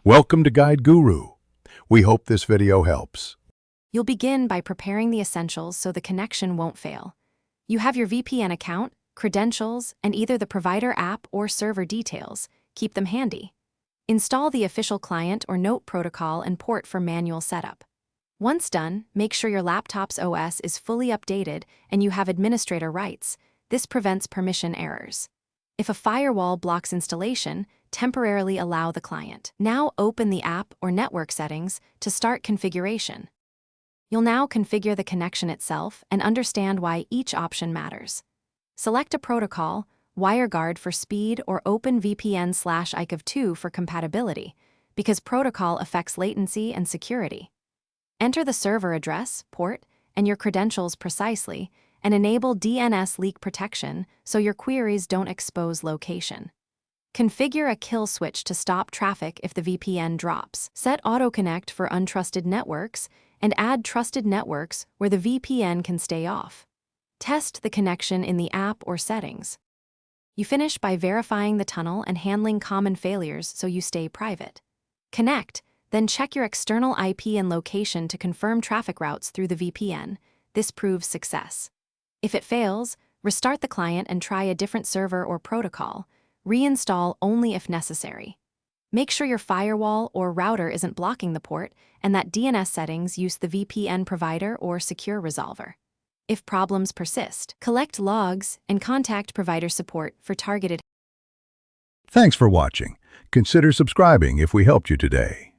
Welcome to Guide Guru. We hope this video helps. You'll begin by preparing the essentials so the connection won't fail. You have your VPN account, credentials, and either the provider app or server details. Keep them handy. Install the official client or note protocol and port for manual setup. Once done, make sure your laptop's OS is fully updated and you have administrator rights. This prevents permission errors. If a firewall blocks installation, temporarily allow the client. Now open the app or network settings to start configuration. You'll now configure the connection itself and understand why each option matters. Select a protocol, WireGuard for speed or OpenVPN/IKEV2 for compatibility, because protocol affects latency and security. Enter the server address, port, and your credentials precisely, and enable DNS leak protection so your queries don't expose location. Configure a kill switch to stop traffic if the VPN drops. Set AutoConnect for untrusted networks, and add trusted networks where the VPN can stay off. Test the connection in the app or settings. You finish by verifying the tunnel and handling common failures so you stay private. Connect, then check your external IP and location to confirm traffic routes through the VPN. This proves success. If it fails, restart the client and try a different server or protocol. Reinstall only if necessary. Make sure your firewall or router isn't blocking the port and that DNS settings use the VPN provider or secure resolver. If problems persist, collect logs and contact provider support for targeted. Thanks for watching. Consider subscribing if we helped you today.